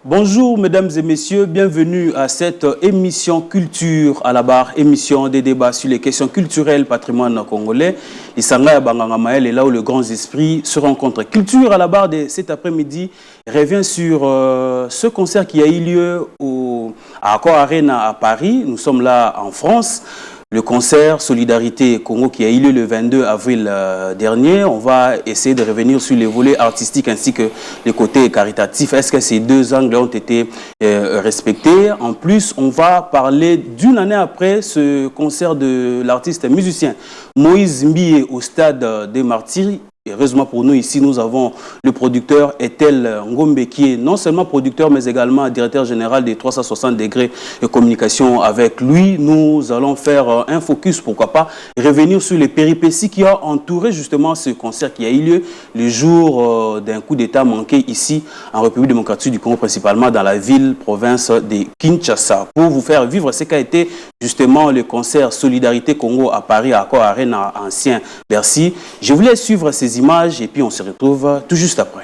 Bonjour mesdames et messieurs, bienvenue à cette émission Culture à la barre, émission des débats sur les questions culturelles, patrimoine congolais. Isanga Banganga Maël est là où le grand esprit se rencontre. Culture à la barre de cet après-midi revient sur ce concert qui a eu lieu à Accor Arena à Paris. Nous sommes là en France. Le concert Solidarité Congo qui a eu lieu le 22 avril dernier. On va essayer de revenir sur les volets artistiques ainsi que les côtés caritatifs. Est-ce que ces deux angles ont été respectés? En plus, on va parler d'une année après ce concert de l'artiste musicien Moïse Mbie au stade des Martyrs. Heureusement pour nous, ici, nous avons le producteur Ethel Ngombe qui est non seulement producteur, mais également directeur général des 360 degrés de communication. Avec lui, nous allons faire un focus, pourquoi pas, revenir sur les péripéties qui ont entouré justement ce concert qui a eu lieu le jour d'un coup d'État manqué ici en République démocratique du Congo, principalement dans la ville-province de Kinshasa. Pour vous faire vivre ce qu'a été justement le concert Solidarité Congo à Paris, à Accor Arena, ancien Bercy, je voulais suivre ces images et puis on se retrouve tout juste après.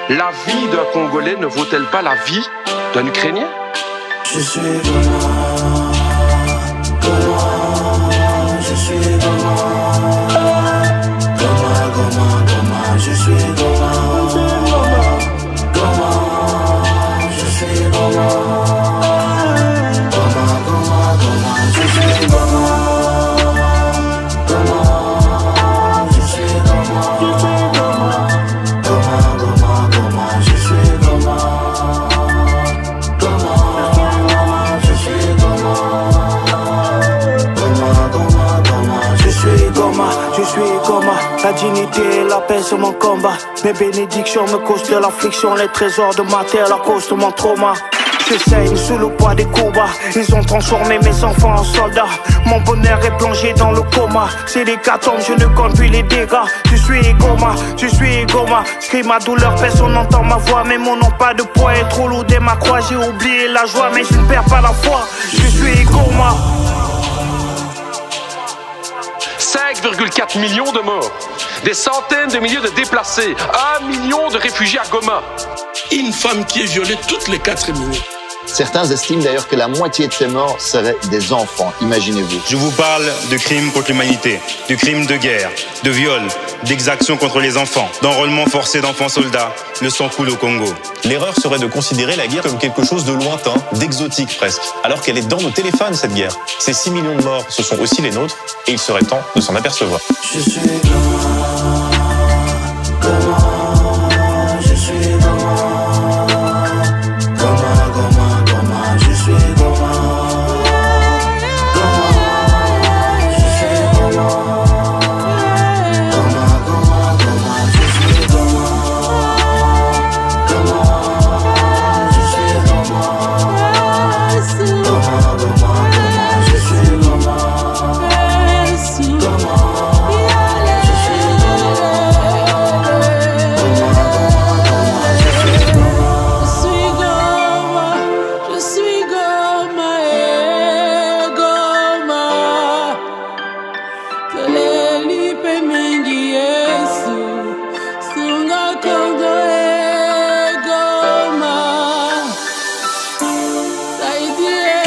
La vie d'un Congolais ne vaut-elle pas la vie d'un Ukrainien? Je suis Goma, je suis Goma, je suis Goma, je suis Goma, je suis Goma. La dignité et la paix c'est mon combat. Mes bénédictions me causent de l'affliction. Les trésors de ma terre à cause de mon trauma. Je saigne sous le poids des combats. Ils ont transformé mes enfants en soldats. Mon bonheur est plongé dans le coma. C'est l'hécatombe, je ne compte plus les dégâts. Je suis Goma, Crie ma douleur, personne n'entend ma voix. Mais mon nom pas de poids est trop lourd de ma croix. J'ai oublié la joie mais je ne perds pas la foi. Je suis Goma. 5,4 millions de morts, des centaines de milliers de déplacés, 1 million de réfugiés à Goma. Une femme qui est violée toutes les 4 minutes. Certains estiment d'ailleurs que la moitié de ces morts seraient des enfants, imaginez-vous. Je vous parle de crimes contre l'humanité, de crimes de guerre, de viols, d'exactions contre les enfants, d'enrôlement forcé d'enfants soldats. Le sang coule au Congo. L'erreur serait de considérer la guerre comme quelque chose de lointain, d'exotique presque, alors qu'elle est dans nos téléphones cette guerre. Ces 6 millions de morts, ce sont aussi les nôtres, et il serait temps de s'en apercevoir. Je suis je suis Goma, je suis Goma.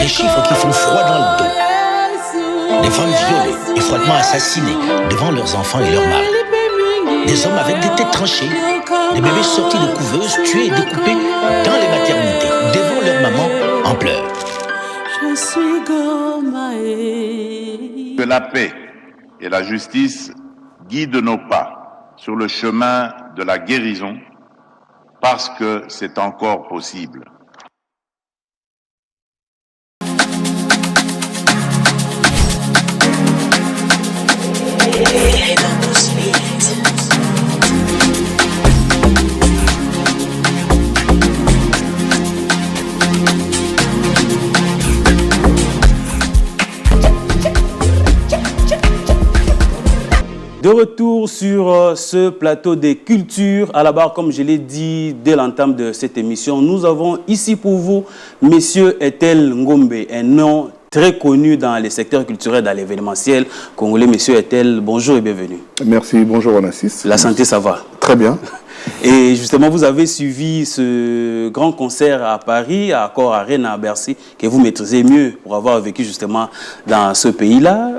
Des chiffres qui font froid dans le dos. Des femmes violées et froidement assassinées devant leurs enfants et leurs maris. Des hommes avec des têtes tranchées. Des bébés sortis de couveuses, tués et découpés dans les maternités, devant leur maman en pleurs. Je suis Gomae. Que la paix et la justice guident nos pas sur le chemin de la guérison, parce que c'est encore possible. De retour sur ce plateau des cultures à la barre, comme je l'ai dit dès l'entame de cette émission, nous avons ici pour vous Monsieur Ethel Ngombe, un nom très connu dans les secteurs culturels, dans l'événementiel congolais. Monsieur Ethel, bonjour et bienvenue. Merci, bonjour Onassis. La santé, ça va? Très bien. Et justement, vous avez suivi ce grand concert à Paris, à Accor Arena à Bercy, que vous maîtrisez mieux pour avoir vécu justement dans ce pays-là.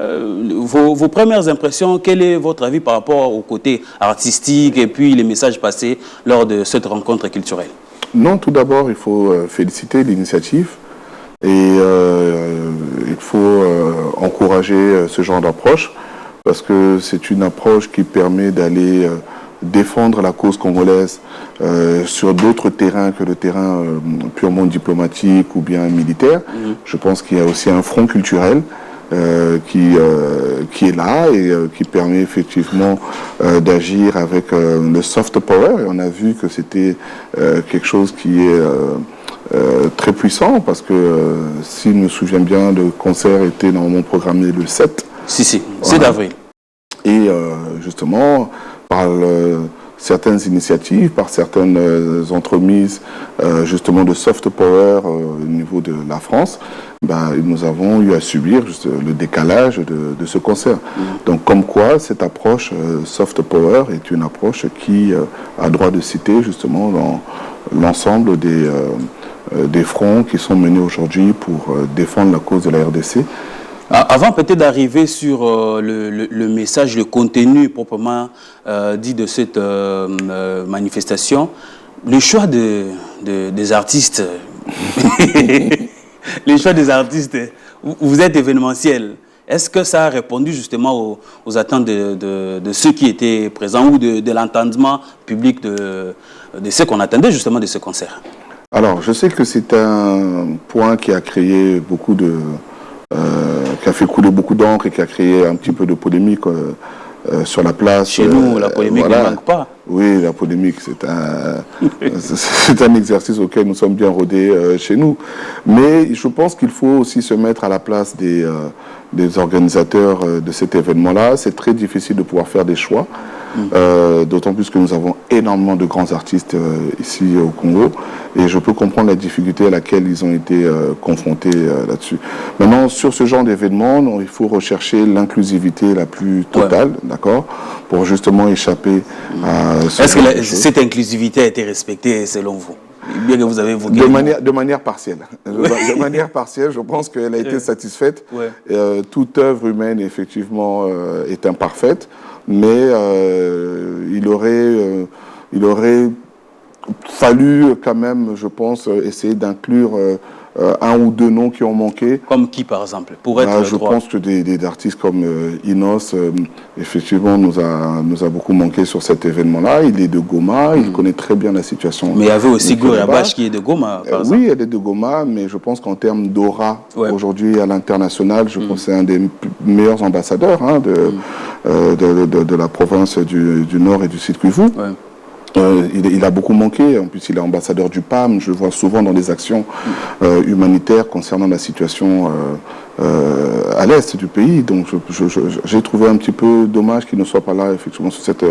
Vos premières impressions, quel est votre avis par rapport au côté artistique et puis les messages passés lors de cette rencontre culturelle? Non, tout d'abord, il faut féliciter l'initiative et il faut encourager ce genre d'approche parce que c'est une approche qui permet d'aller défendre la cause congolaise sur d'autres terrains que le terrain purement diplomatique ou bien militaire. Je pense qu'il y a aussi un front culturel qui est là et qui permet effectivement d'agir avec le soft power. Et on a vu que c'était quelque chose qui est très puissant parce que si je me souviens bien, le concert était normalement programmé le 7. Si, 7 voilà. avril. Et justement, par certaines initiatives, par certaines entremises justement de soft power au niveau de la France, nous avons eu à subir juste le décalage de ce concert. Donc comme quoi cette approche soft power est une approche qui a droit de citer justement dans l'ensemble des fronts qui sont menés aujourd'hui pour défendre la cause de la RDC. Avant peut-être d'arriver sur le message, le contenu proprement dit de cette manifestation, le choix des artistes, les choix des artistes, vous êtes événementiel. Est-ce que ça a répondu justement aux attentes de ceux qui étaient présents ou de l'entendement public de ce qu'on attendait justement de ce concert? Alors, je sais que c'est un point qui a créé beaucoup de... qui a fait couler beaucoup d'encre et qui a créé un petit peu de polémique sur la place. Chez nous, la polémique ne manque pas. Oui, la polémique, c'est un exercice auquel nous sommes bien rodés chez nous. Mais je pense qu'il faut aussi se mettre à la place des organisateurs de cet événement-là. C'est très difficile de pouvoir faire des choix, d'autant plus que nous avons énormément de grands artistes ici au Congo. Et je peux comprendre la difficulté à laquelle ils ont été confrontés là-dessus. Maintenant, sur ce genre d'événement, il faut rechercher l'inclusivité la plus totale, d'accord, pour justement échapper à... Est-ce que cette inclusivité a été respectée selon vous? Bien que vous avez évoqué... De manière partielle. De manière partielle, je pense qu'elle a été satisfaite. Toute œuvre humaine, effectivement, est imparfaite, mais il aurait fallu quand même, je pense, essayer d'inclure un ou deux noms qui ont manqué. Comme qui, par exemple, pour être je pense que des artistes comme Inos, effectivement, nous a beaucoup manqué sur cet événement-là. Il est de Goma, il connaît très bien la situation. Mais il y avait aussi Gorabash qui est de Goma, par exemple. Oui, elle est de Goma, mais je pense qu'en termes d'aura, aujourd'hui à l'international, je pense que c'est un des meilleurs ambassadeurs de la province du Nord et du Sud Kivu. Il a beaucoup manqué. En plus, il est ambassadeur du PAM. Je le vois souvent dans des actions humanitaires concernant la situation à l'est du pays. Donc, j'ai trouvé un petit peu dommage qu'il ne soit pas là, effectivement, sur cette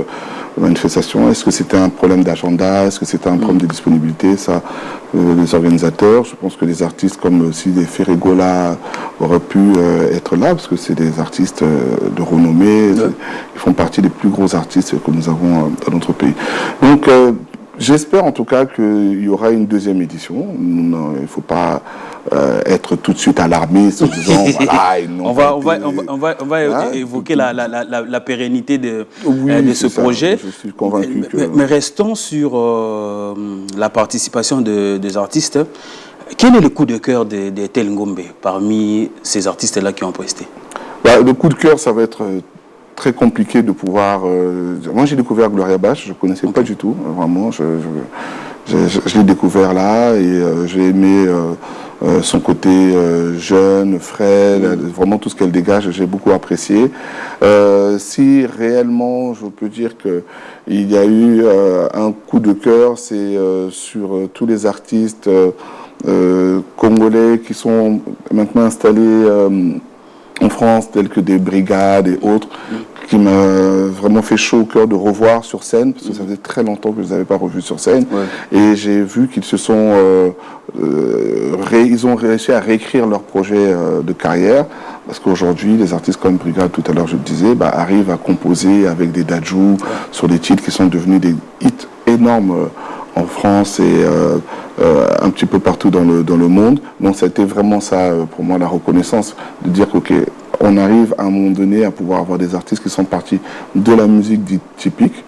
manifestation. Est-ce que c'était un problème d'agenda? Est-ce que c'était un problème de disponibilité? Ça, les organisateurs, je pense que les artistes comme aussi des Ferregola auraient pu être là, parce que c'est des artistes de renommée. Ils font partie des plus gros artistes que nous avons dans notre pays. Donc, j'espère en tout cas qu'il y aura une deuxième édition. Il ne faut pas être tout de suite alarmiste en disant voilà, on va évoquer la pérennité de ce projet. Je suis convaincu mais restons sur la participation des artistes. Quel est le coup de cœur d'Ethel Ngombe parmi ces artistes-là qui ont presté? Le coup de cœur, ça va être très compliqué de pouvoir... Moi, j'ai découvert Gloria Bach, je ne connaissais pas du tout, vraiment. Je l'ai découvert là et j'ai aimé son côté jeune, frais, vraiment tout ce qu'elle dégage, j'ai beaucoup apprécié. Si réellement, je peux dire qu'il y a eu un coup de cœur, c'est sur tous les artistes congolais qui sont maintenant installés en France, tels que des brigades et autres, qui m'a vraiment fait chaud au cœur de revoir sur scène, parce que ça faisait très longtemps que je ne les avais pas revus sur scène. Et j'ai vu qu'ils se sont... ils ont réussi à réécrire leur projet de carrière, parce qu'aujourd'hui, les artistes comme Brigade, tout à l'heure je le disais, arrivent à composer avec des dajou sur des titres qui sont devenus des hits énormes en France et un petit peu partout dans le monde. Donc ça a été vraiment ça, pour moi, la reconnaissance, de dire qu'ok, on arrive à un moment donné à pouvoir avoir des artistes qui sont partis de la musique dite typique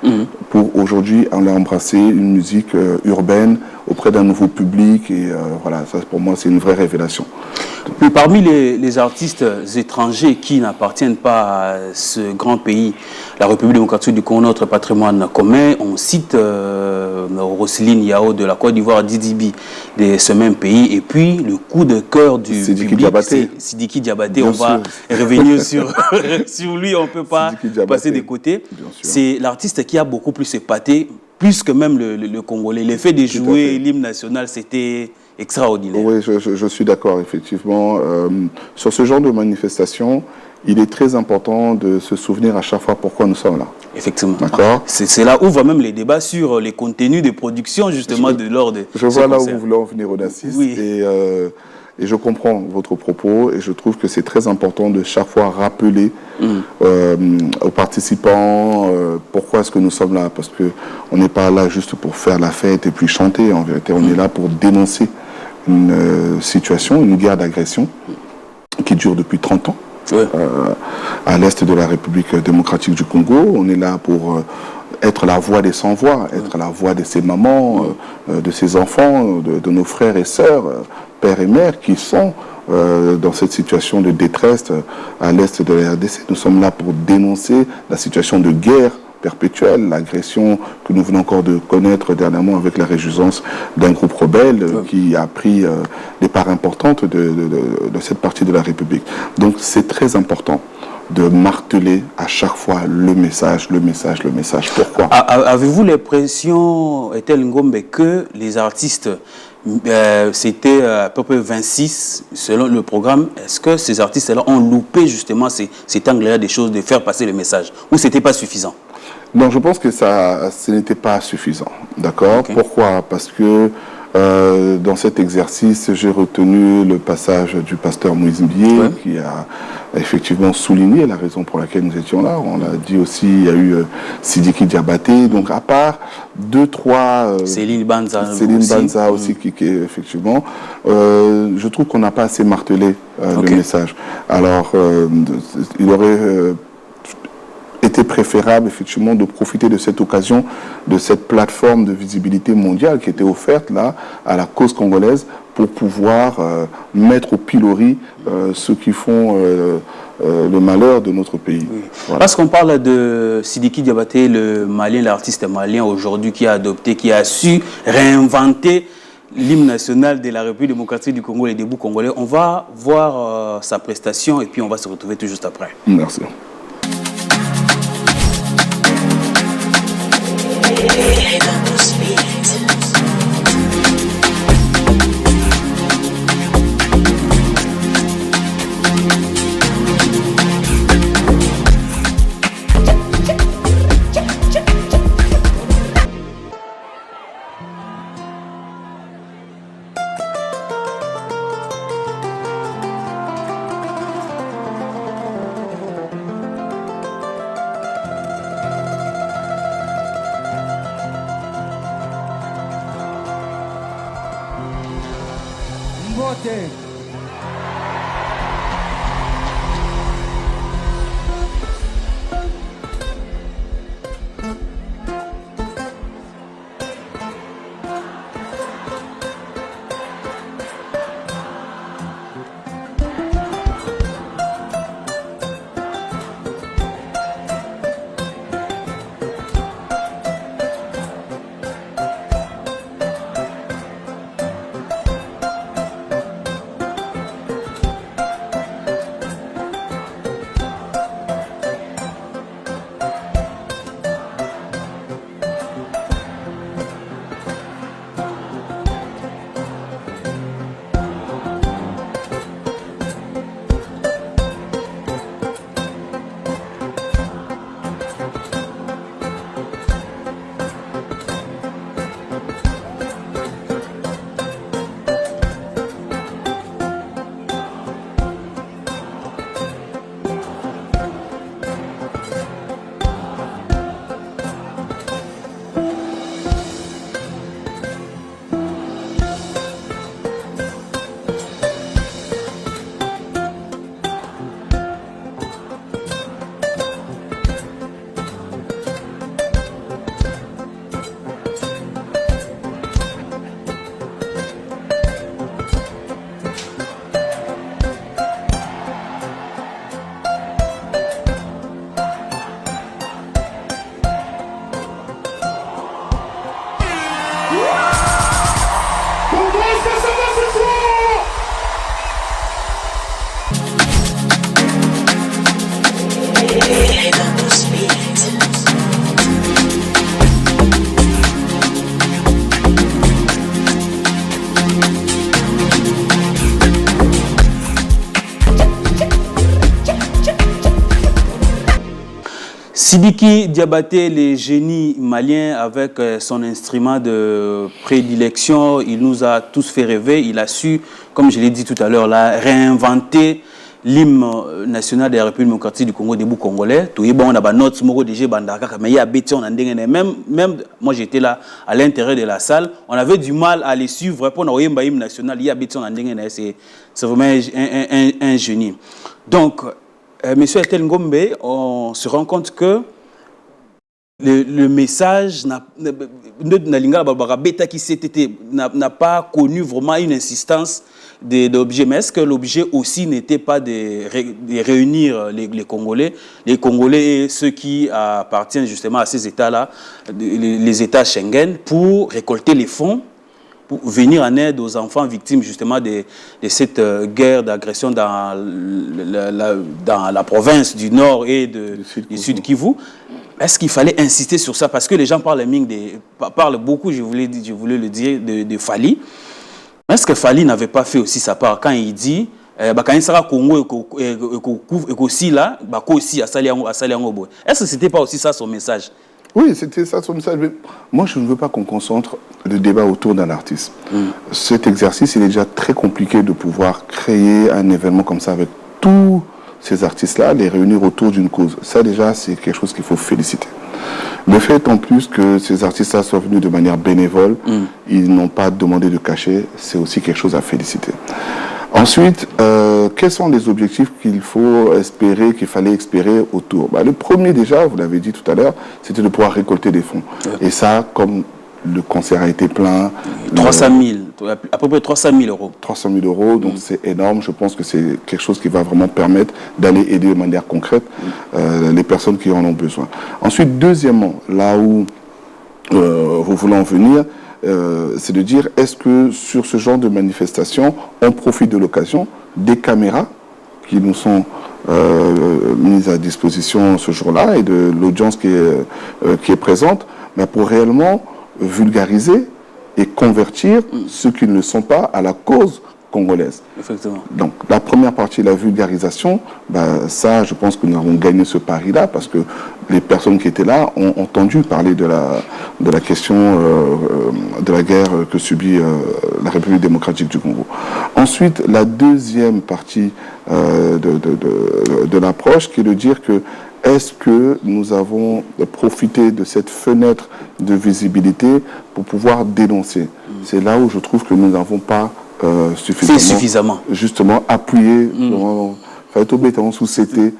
pour aujourd'hui aller embrasser une musique urbaine auprès d'un nouveau public et voilà, ça pour moi c'est une vraie révélation. Mais parmi les artistes étrangers qui n'appartiennent pas à ce grand pays, la République démocratique du Congo, notre patrimoine commun, on cite Roselyne Yao de la Côte d'Ivoire, Didi B de ce même pays, et puis le coup de cœur du public, c'est Sidiki Diabaté. On va revenir sur lui, on ne peut pas passer de côté. C'est l'artiste qui a beaucoup plus épaté, plus que même le Congolais. L'effet de jouer l'hymne national, c'était extraordinaire. Oui, je suis d'accord, effectivement. Sur ce genre de manifestation, il est très important de se souvenir à chaque fois pourquoi nous sommes là. Effectivement. D'accord. C'est là où va même les débats sur les contenus de production, justement, de l'ordre de Je vois là où vous voulez en venir, Onassis. Oui. Et je comprends votre propos et je trouve que c'est très important de chaque fois rappeler aux participants pourquoi est-ce que nous sommes là. Parce qu'on n'est pas là juste pour faire la fête et puis chanter. En vérité, on est là pour dénoncer une situation, une guerre d'agression qui dure depuis 30 ans. À l'est de la République démocratique du Congo. On est là pour être la voix des sans-voix, être la voix de ces mamans, de ces enfants, de nos frères et sœurs, pères et mères qui sont dans cette situation de détresse à l'est de la RDC. Nous sommes là pour dénoncer la situation de guerre perpétuelle, l'agression que nous venons encore de connaître dernièrement avec la résurgence d'un groupe rebelle qui a pris des parts importantes de cette partie de la République. Donc c'est très important de marteler à chaque fois le message. Pourquoi? Avez-vous l'impression, Ethel Ngombe, que les artistes, c'était à peu près 26 selon le programme, est-ce que ces artistes-là ont loupé justement cet angle-là des choses, de faire passer le message, ou c'était pas suffisant? Non, je pense que ce n'était pas suffisant. D'accord. Pourquoi? Parce que dans cet exercice, j'ai retenu le passage du pasteur Moïse Mbié qui a effectivement souligné la raison pour laquelle nous étions là. On l'a dit aussi, il y a eu Sidiki Diabaté. Donc à part 2-3... Céline Banza aussi qui effectivement... je trouve qu'on n'a pas assez martelé le message. Alors, il aurait... était préférable effectivement de profiter de cette occasion, de cette plateforme de visibilité mondiale qui était offerte là à la cause congolaise pour pouvoir mettre au pilori ceux qui font le malheur de notre pays. Voilà. Parce qu'on parle de Sidiki Diabaté, le Malien, l'artiste malien aujourd'hui qui a adopté, qui a su réinventer l'hymne national de la République démocratique du Congo, les débuts congolais. On va voir sa prestation et puis on va se retrouver tout juste après. Merci. Mbote Sidiki Diabaté, le génie malien, avec son instrument de prédilection, il nous a tous fait rêver. Il a su, comme je l'ai dit tout à l'heure, réinventer l'hymne national de la République démocratique du Congo, debout congolais. Tout est bon, on a notre moro déjà bandaka, mais il y a béton, même moi j'étais là à l'intérieur de la salle, on avait du mal à les suivre pour nous l'hymne national. Il y a béton, c'est vraiment un génie. Donc, Monsieur Ethel Ngombe, on se rend compte que le message n'a pas connu vraiment une insistance d'objet. Mais est-ce que l'objet aussi n'était pas de réunir les Congolais et ceux qui appartiennent justement à ces États-là, les États Schengen, pour récolter les fonds, pour venir en aide aux enfants victimes justement de cette guerre d'agression dans la province du Nord et du Sud Kivu? Est-ce qu'il fallait insister sur ça? Parce que les gens parlent beaucoup, je voulais le dire, de Fali. Est-ce que Fali n'avait pas fait aussi sa part quand il dit quand il sera Congo et aussi là, est-ce que ce n'était pas aussi ça son message? Oui, c'était ça son message. Moi, je ne veux pas qu'on concentre le débat autour d'un artiste. Cet exercice, il est déjà très compliqué de pouvoir créer un événement comme ça avec tous ces artistes-là, les réunir autour d'une cause. Ça, déjà, c'est quelque chose qu'il faut féliciter. Le fait, en plus, que ces artistes-là soient venus de manière bénévole, ils n'ont pas demandé de cachet, c'est aussi quelque chose à féliciter. Ensuite, quels sont les objectifs qu'il fallait espérer autour? Le premier, déjà, vous l'avez dit tout à l'heure, c'était de pouvoir récolter des fonds. Et ça, comme le concert a été plein... 300 000, à peu près 300 000 euros. 300 000 euros, donc c'est énorme. Je pense que c'est quelque chose qui va vraiment permettre d'aller aider de manière concrète les personnes qui en ont besoin. Ensuite, deuxièmement, là où vous voulez en venir, c'est de dire, est-ce que sur ce genre de manifestation, on profite de l'occasion des caméras qui nous sont mises à disposition ce jour-là et de l'audience qui est présente, mais pour réellement vulgariser et convertir ceux qui ne le sont pas à la cause congolaise. Effectivement. Donc la première partie, la vulgarisation, ça, je pense que nous avons gagné ce pari-là parce que les personnes qui étaient là ont entendu parler de la question de la guerre que subit la République démocratique du Congo. Ensuite, la deuxième partie de l'approche, qui est de dire que est-ce que nous avons profité de cette fenêtre de visibilité pour pouvoir dénoncer? C'est là où je trouve que nous n'avons pas suffisamment justement appuyé sous CT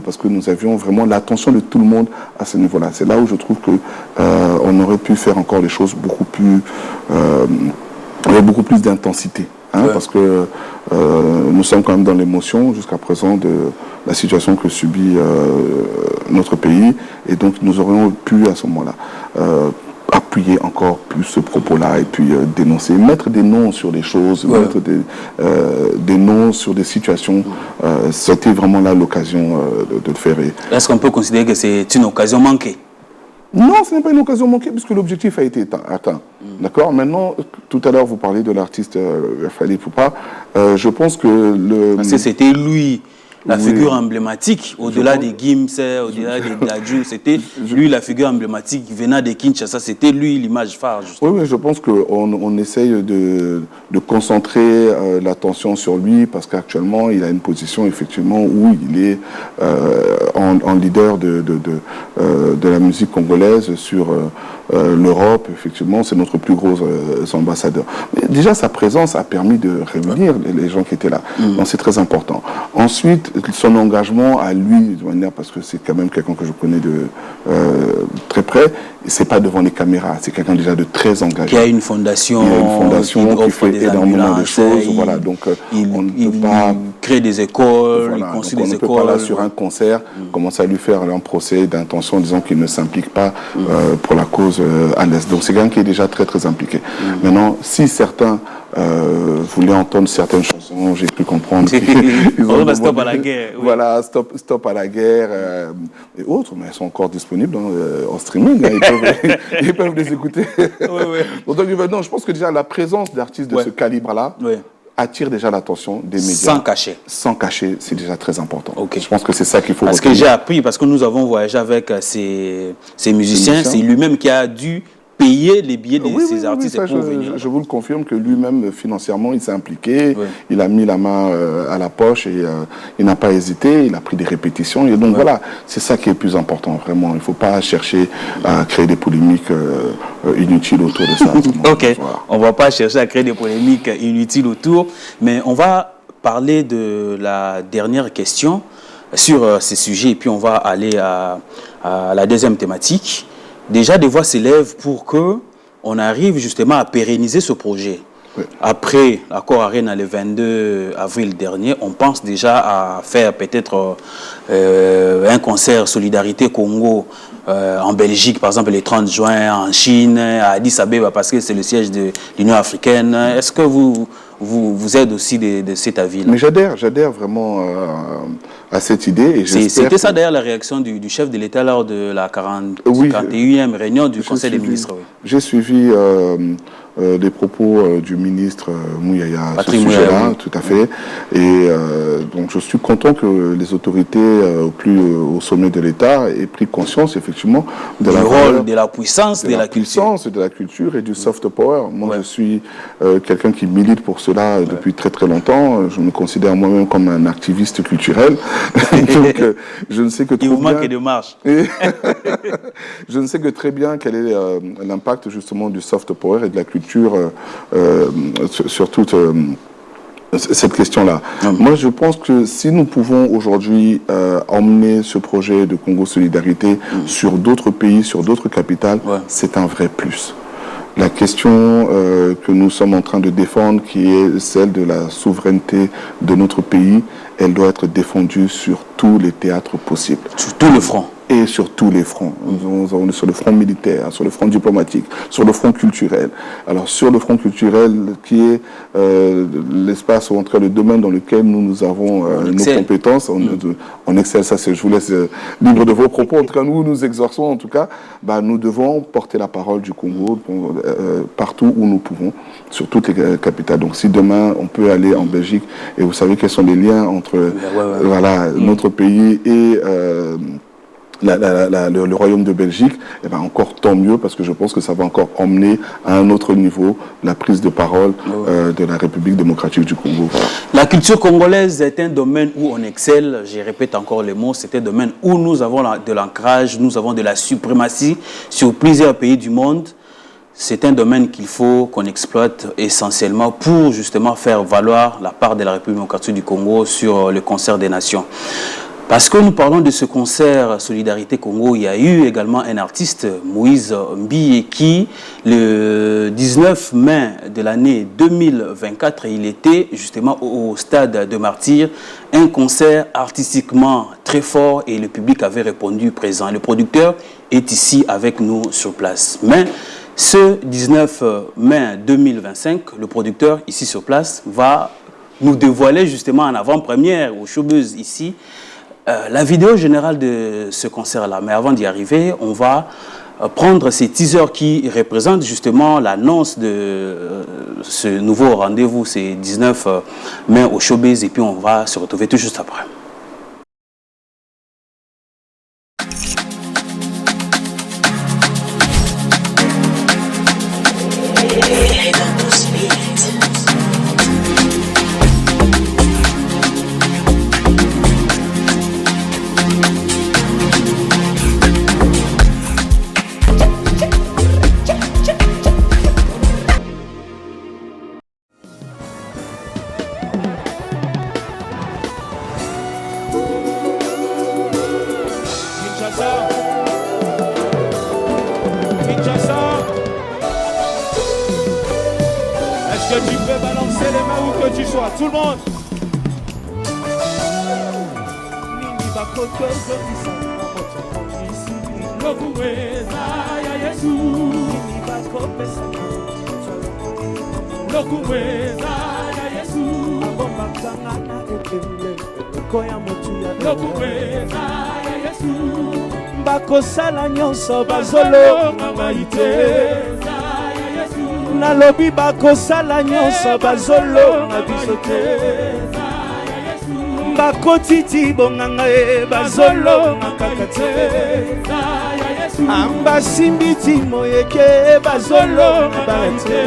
parce que nous avions vraiment l'attention de tout le monde à ce niveau-là. C'est là où je trouve que on aurait pu faire encore les choses beaucoup plus avec beaucoup plus d'intensité. Parce que nous sommes quand même dans l'émotion jusqu'à présent de la situation que subit notre pays, et donc nous aurions pu à ce moment-là appuyer encore plus ce propos-là et puis dénoncer, mettre des noms sur les choses, mettre des noms sur des situations. C'était vraiment là l'occasion de le faire. Est-ce qu'on peut considérer que c'est une occasion manquée? Non, ce n'est pas une occasion manquée puisque l'objectif a été atteint. D'accord. Maintenant, tout à l'heure, vous parlez de l'artiste Fali Poupa. Je pense que parce que c'était lui la figure emblématique, au-delà des Gims, au-delà des Dadju, c'était lui la figure emblématique venant de Kinshasa, c'était lui l'image phare. Justement. Oui, je pense qu'on essaye de concentrer l'attention sur lui parce qu'actuellement, il a une position effectivement où il est en leader de la musique congolaise sur l'Europe. Effectivement, c'est notre plus gros ambassadeur. Mais déjà, sa présence a permis de réunir les gens qui étaient là. Donc, c'est très important. Ensuite, son engagement à lui, de manière, parce que c'est quand même quelqu'un que je connais de très près, c'est pas devant les caméras, c'est quelqu'un déjà de très engagé. Il y a une fondation, qui fait énormément de choses. Voilà, donc on ne peut pas créer des écoles, il construit des écoles. On ne peut pas là sur un concert commencer à lui faire un procès d'intention en disant qu'il ne s'implique pas pour la cause à l'Est. Donc c'est quelqu'un qui est déjà très très impliqué. Maintenant, si certains voulaient entendre certaines chansons, j'ai pu comprendre qu'ils ont stop à la guerre. Oui. Voilà, stop à la guerre et autres, mais elles sont encore disponibles en streaming. Ils peuvent les écouter. Donc, non, je pense que déjà la présence d'artistes de ce calibre-là attire déjà l'attention des médias. Sans cacher. Sans cacher, c'est déjà très important. Okay. Je pense que c'est ça qu'il faut Parce que j'ai appris, parce que nous avons voyagé avec ces musiciens, c'est lui-même qui a dû payer les billets de ces artistes pour venir. Je vous le confirme que lui-même, financièrement, il s'est impliqué, il a mis la main à la poche et il n'a pas hésité, il a pris des répétitions. Et donc voilà, c'est ça qui est le plus important, vraiment. Il ne faut pas chercher à créer des polémiques inutiles autour de ça. Ok, voilà. On ne va pas chercher à créer des polémiques inutiles autour, mais on va parler de la dernière question sur ces sujets et puis on va aller à la deuxième thématique. Déjà, des voix s'élèvent pour qu'on arrive justement à pérenniser ce projet. Oui. Après l'accord Arena le 22 avril dernier, on pense déjà à faire peut-être un concert Solidarité Congo en Belgique, par exemple le 30 juin, en Chine, à Addis Abeba, parce que c'est le siège de l'Union africaine. Est-ce que vous êtes aussi de cet avis-là? Mais j'adhère vraiment à cette idée. C'était ça d'ailleurs la réaction du chef de l'État lors de la 41e réunion du Conseil des ministres. Oui. J'ai suivi des propos du ministre Mouyaya à ce sujet-là, tout à fait. Et donc je suis content que les autorités au sommet de l'État aient pris conscience effectivement du rôle, de la puissance, de la culture et du soft power. Moi, je suis quelqu'un qui milite pour cela depuis très très longtemps. Je me considère moi-même comme un activiste culturel. Donc, je ne sais que trop bien... Il vous manque de marche. Je ne sais que très bien quel est l'impact justement du soft power et de la culture sur toute cette question-là. Moi, je pense que si nous pouvons aujourd'hui emmener ce projet de Congo Solidarité sur d'autres pays, sur d'autres capitales, c'est un vrai plus. La question que nous sommes en train de défendre, qui est celle de la souveraineté de notre pays, elle doit être défendue sur tous les théâtres possibles. Sur tous les fronts. Et sur tous les fronts. Nous avons sur le front militaire, sur le front diplomatique, sur le front culturel. Alors sur le front culturel, qui est l'espace, ou en tout cas le domaine dans lequel nous avons nos compétences, on excelle, ça je vous laisse libre de vos propos. En tout cas, nous exerçons, en tout cas, nous devons porter la parole du Congo partout où nous pouvons, sur toutes les capitales. Donc si demain on peut aller en Belgique, et vous savez quels sont les liens entre notre pays et le royaume de Belgique, et ben encore tant mieux, parce que je pense que ça va encore emmener à un autre niveau la prise de parole de la République démocratique du Congo. Voilà. La culture congolaise est un domaine où on excelle, je répète encore les mots, c'est un domaine où nous avons de l'ancrage, nous avons de la suprématie sur plusieurs pays du monde. C'est un domaine qu'il faut qu'on exploite essentiellement pour justement faire valoir la part de la République démocratique du Congo sur le concert des nations. Parce que nous parlons de ce concert Solidarité Congo, il y a eu également un artiste, Moïse Mbiye, qui, le 19 mai de l'année 2024, il était justement au stade de Martyrs, un concert artistiquement très fort et le public avait répondu présent. Le producteur est ici avec nous sur place. Mais ce 19 mai 2025, le producteur ici sur place va nous dévoiler justement en avant-première au Showbuzz ici, la vidéo générale de ce concert-là. Mais avant d'y arriver, on va prendre ces teasers qui représentent justement l'annonce de ce nouveau rendez-vous, c'est 19 mai au Showbiz, et puis on va se retrouver tout juste après. Tout le monde. bakosala nyonso bazolonga maite nalobi bakosala nyonso bazolonga biso te bakotiti bonganga bazolonga kaka te ambasimbi timoyeke bazolonga bate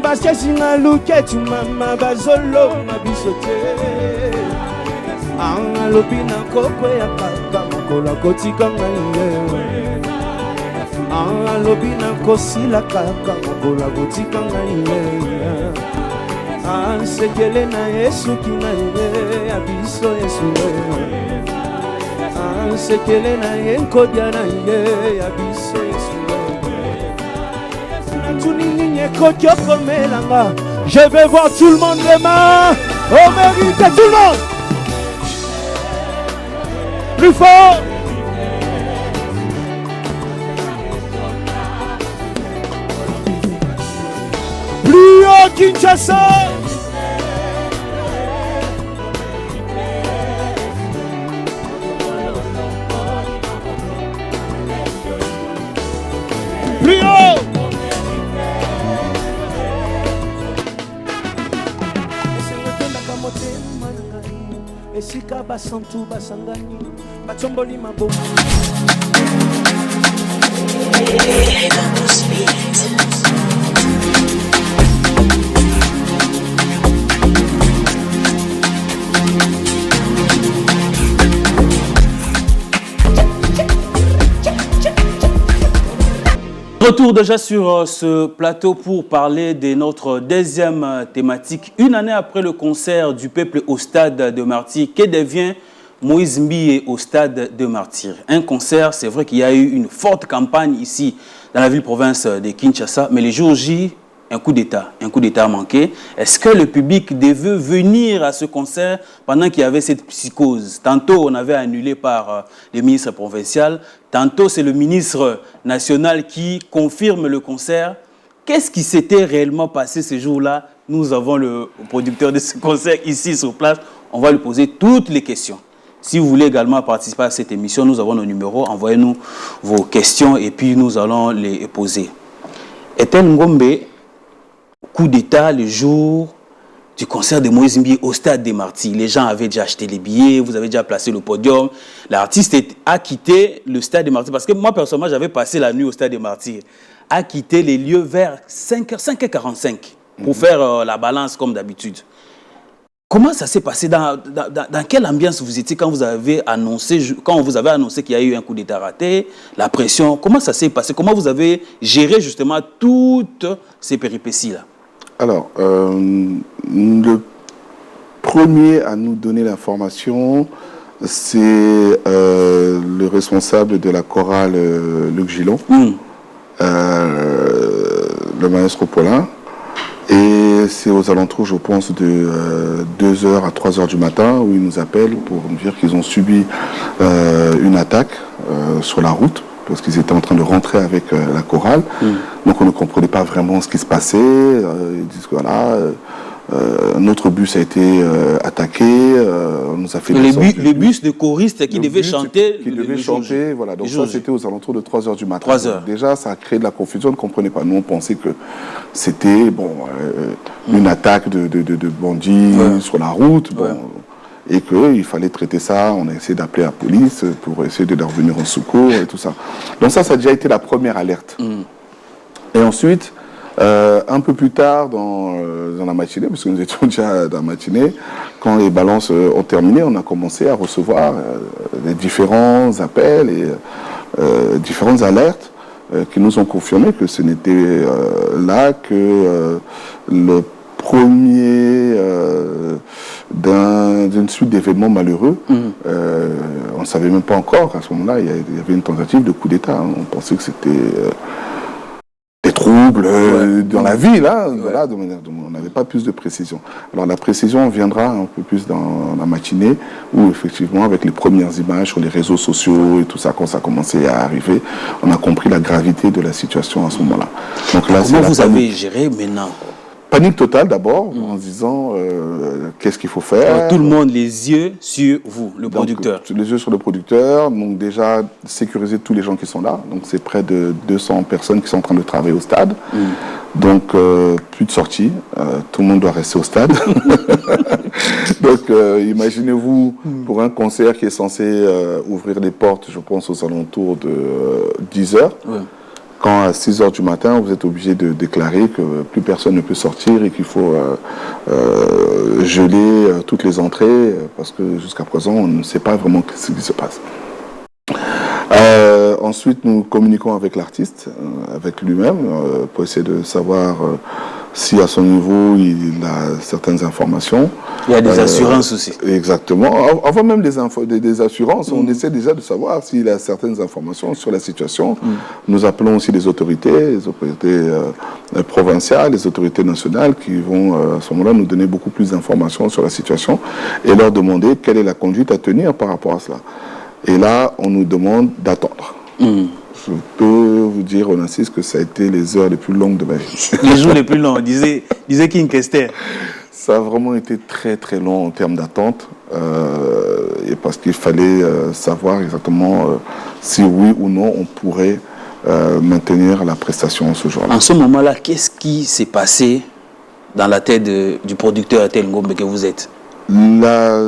basiesinga luketu mama bazolonga biso te alobi nakokweya kaka mokola kotika ngai alobi nakosila kaka mokola kotika ngai ansekele na yesu kina ye ya biso yesu ansekele na ye nkodia na ye ya biso yesu natuninye kokyo komelanga je vais voir tout le monde demain au mérite tout le monde plus fort plus haut Kinshasa plus haut esika basantu basangani bachomboli maboko Retour déjà sur ce plateau pour parler de notre deuxième thématique. Une année après le concert du peuple au stade de Martyrs, que devient Moïse Mbié au stade de Martyrs? Un concert, c'est vrai qu'il y a eu une forte campagne ici dans la ville-province de Kinshasa, mais les jours J, un coup d'État a manqué. Est-ce que le public devait venir à ce concert pendant qu'il y avait cette psychose? Tantôt, on avait annulé par le ministre provincial. Tantôt, c'est le ministre national qui confirme le concert. Qu'est-ce qui s'était réellement passé ce jour-là? Nous avons le producteur de ce concert ici sur place. On va lui poser toutes les questions. Si vous voulez également participer à cette émission, nous avons nos numéros. Envoyez-nous vos questions et puis nous allons les poser. Ethel Ngombe, coup d'État le jour du concert de Moïse Mbié au stade des Martyrs. Les gens avaient déjà acheté les billets, vous avez déjà placé le podium. L'artiste a quitté le stade des Martyrs parce que moi, personnellement, j'avais passé la nuit au stade des Martyrs. A quitté les lieux vers 5h45 pour faire la balance comme d'habitude. Comment ça s'est passé? Dans quelle ambiance vous étiez quand vous avez annoncé qu'il y a eu un coup d'État raté, la pression? Comment ça s'est passé? Comment vous avez géré justement toutes ces péripéties-là? Alors, le premier à nous donner l'information, c'est le responsable de la chorale Luc Gillon, le maestro Paulin. Et c'est aux alentours, je pense, de 2h à 3h du matin où ils nous appellent pour nous dire qu'ils ont subi une attaque sur la route, parce qu'ils étaient en train de rentrer avec la chorale. Donc on ne comprenait pas vraiment ce qui se passait. Ils disent que voilà, notre bus a été attaqué, on nous a fait les bus de choristes qui devaient chanter. Voilà. Donc ça c'était aux alentours de 3h du matin. 3h. Déjà ça a créé de la confusion, on ne comprenait pas. Nous on pensait que c'était une attaque de bandits sur la route. Et qu'il fallait traiter ça, on a essayé d'appeler la police pour essayer de leur venir en secours et tout ça. Donc ça a déjà été la première alerte. Et ensuite, un peu plus tard dans la matinée, parce que nous étions déjà dans la matinée, quand les balances ont terminé, on a commencé à recevoir les différents appels et différentes alertes qui nous ont confirmé que ce n'était là que le premier d'une suite d'événements malheureux. On ne savait même pas encore, à ce moment-là, il y avait une tentative de coup d'État. On pensait que c'était des troubles dans la ville. Voilà, donc on n'avait pas plus de précision. Alors la précision viendra un peu plus dans la matinée, où effectivement, avec les premières images sur les réseaux sociaux et tout ça, quand ça a commencé à arriver, on a compris la gravité de la situation à ce moment-là. Donc là, comment vous avez géré maintenant? Panique totale d'abord, en se disant qu'est-ce qu'il faut faire. Alors, tout le monde, les yeux sur vous, le producteur. Donc, les yeux sur le producteur, donc déjà sécuriser tous les gens qui sont là. Donc c'est près de 200 personnes qui sont en train de travailler au stade. Donc plus de sortie, tout le monde doit rester au stade. Donc imaginez-vous pour un concert qui est censé ouvrir les portes, je pense aux alentours de 10 heures. Quand à 6 heures du matin, vous êtes obligé de déclarer que plus personne ne peut sortir et qu'il faut geler toutes les entrées parce que jusqu'à présent, on ne sait pas vraiment ce qui se passe. Ensuite, nous communiquons avec l'artiste, avec lui-même, pour essayer de savoir si à son niveau, il a certaines informations. Il y a des assurances aussi. Exactement. Avant même des assurances, on essaie déjà de savoir s'il a certaines informations sur la situation. Nous appelons aussi les autorités provinciales, les autorités nationales qui vont à ce moment-là nous donner beaucoup plus d'informations sur la situation et leur demander quelle est la conduite à tenir par rapport à cela. Et là, on nous demande d'attendre. Je peux vous dire, on insiste, que ça a été les heures les plus longues de ma vie. Les jours les plus longs, disait King Kester. Ça a vraiment été très très long en termes d'attente. Et parce qu'il fallait savoir exactement si oui ou non on pourrait maintenir la prestation ce jour-là. En ce moment-là, qu'est-ce qui s'est passé dans la tête du producteur Tel Ngombe que vous êtes? La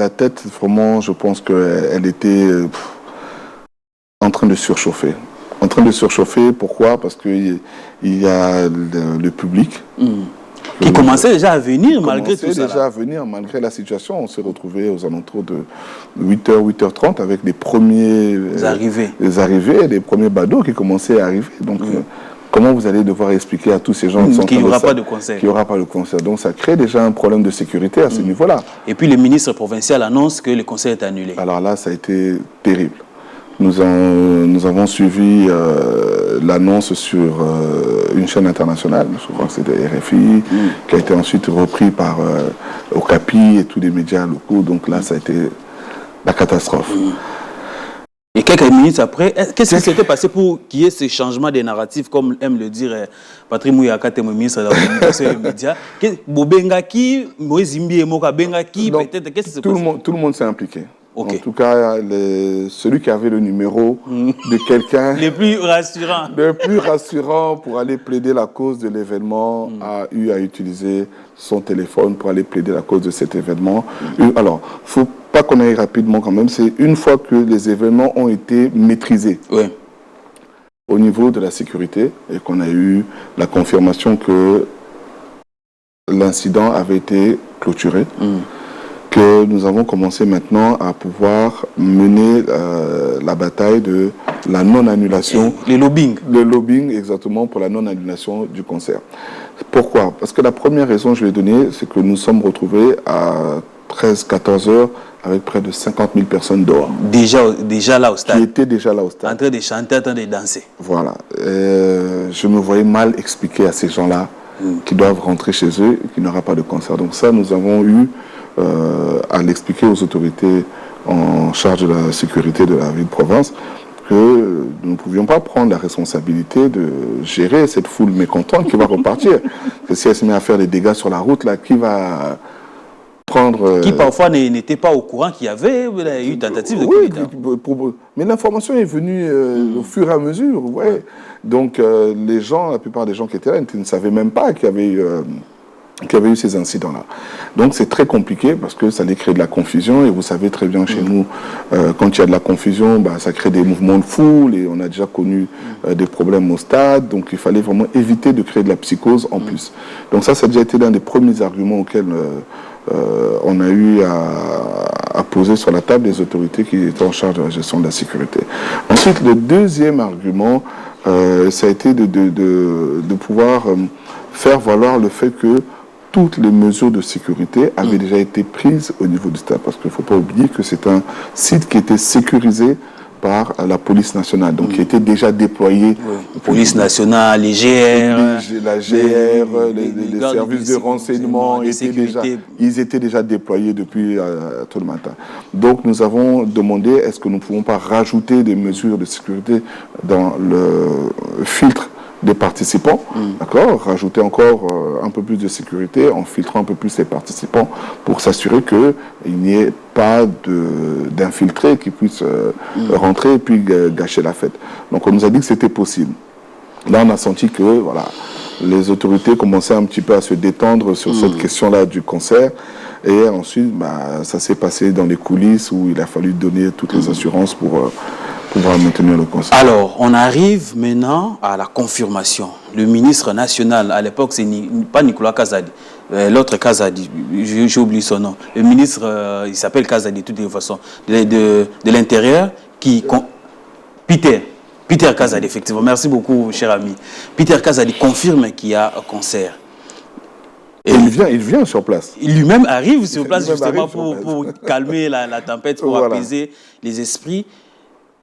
tête, vraiment, je pense qu'elle était en train de surchauffer. En train de surchauffer, pourquoi? Parce qu'il y a le public. Qui commençait déjà à venir malgré tout ça. Déjà à venir malgré la situation. On s'est retrouvés aux alentours de 8h, 8h30 avec les premiers arrivées, les premiers badauds qui commençaient à arriver. Donc, comment vous allez devoir expliquer à tous ces gens qu'il n'y aura pas de concert? Qu'il n'y aura pas de concert. Donc ça crée déjà un problème de sécurité à ce niveau-là. Et puis le ministre provincial annonce que le concert est annulé. Alors là, ça a été terrible. Nous avons suivi l'annonce sur une chaîne internationale, je crois que c'était RFI, qui a été ensuite repris par Okapi et tous les médias locaux. Donc là, ça a été la catastrophe. Et quelques minutes après, qu'est-ce qui s'était passé pour qu'il y ait ce changement des narratifs, comme aime le dire Patrick Mouyakate, ministre de la communication et des médias? Bobengaki, Moïse Imbi et Moka Bengaki, peut-être, qu'est-ce qui s'est passé? Tout le monde s'est impliqué. Okay. En tout cas, celui qui avait le numéro de quelqu'un... Le plus rassurant. Le plus rassurant pour aller plaider la cause de l'événement a eu à utiliser son téléphone pour aller plaider la cause de cet événement. Alors, il ne faut pas qu'on aille rapidement quand même. C'est une fois que les événements ont été maîtrisés au niveau de la sécurité et qu'on a eu la confirmation que l'incident avait été clôturé, que nous avons commencé maintenant à pouvoir mener la bataille de la non-annulation. Le lobbying. Le lobbying, exactement, pour la non-annulation du concert. Pourquoi? Parce que la première raison que je vais donner, c'est que nous sommes retrouvés à 13-14 heures avec près de 50 000 personnes dehors. Déjà là au stade. Qui étaient déjà là au stade. En train de chanter, en train de danser. Voilà. Je me voyais mal expliquer à ces gens-là qui doivent rentrer chez eux et qu'il n'y aura pas de concert. Donc ça, nous avons eu à l'expliquer aux autorités en charge de la sécurité de la ville de Provence que nous ne pouvions pas prendre la responsabilité de gérer cette foule mécontente qui va repartir. Que si elle se met à faire des dégâts sur la route, là, qui va prendre... Qui parfois n'était pas au courant qu'il y avait eu tentative de coup d'État. Mais l'information est venue au fur et à mesure. Donc les gens, la plupart des gens qui étaient là ne savaient même pas qu'il y avait eu ces incidents-là. Donc c'est très compliqué parce que ça allait créer de la confusion et vous savez très bien chez nous, quand il y a de la confusion, ça crée des mouvements de foule et on a déjà connu des problèmes au stade, donc il fallait vraiment éviter de créer de la psychose en plus. Donc ça a déjà été l'un des premiers arguments auxquels on a eu à poser sur la table des autorités qui étaient en charge de la gestion de la sécurité. Ensuite, le deuxième argument, ça a été de pouvoir faire valoir le fait que toutes les mesures de sécurité avaient déjà été prises au niveau du stade. Parce qu'il ne faut pas oublier que c'est un site qui était sécurisé par la police nationale, donc qui était déjà déployé. Police nationale, les GR, la GR, les services de renseignement, ils étaient déjà déployés depuis tout le matin. Donc nous avons demandé, est-ce que nous ne pouvons pas rajouter des mesures de sécurité dans le filtre des participants, d'accord, rajouter encore un peu plus de sécurité en filtrant un peu plus les participants pour s'assurer qu'il n'y ait pas d'infiltrés qui puissent rentrer et puis gâcher la fête. Donc on nous a dit que c'était possible. Là on a senti que voilà, les autorités commençaient un petit peu à se détendre sur cette question-là du concert. Et ensuite, ça s'est passé dans les coulisses où il a fallu donner toutes les assurances pour pouvoir maintenir le concert. Alors, on arrive maintenant à la confirmation. Le ministre national, à l'époque, c'est pas Nicolas Kazadi, l'autre Kazadi, j'ai oublié son nom. Le ministre, il s'appelle Kazadi de toute façon, de l'Intérieur, Peter Kazadi, effectivement. Merci beaucoup, cher ami. Peter Kazadi confirme qu'il y a un concert. Et il vient sur place. Il lui-même arrive sur place justement pour calmer la tempête, pour apaiser les esprits.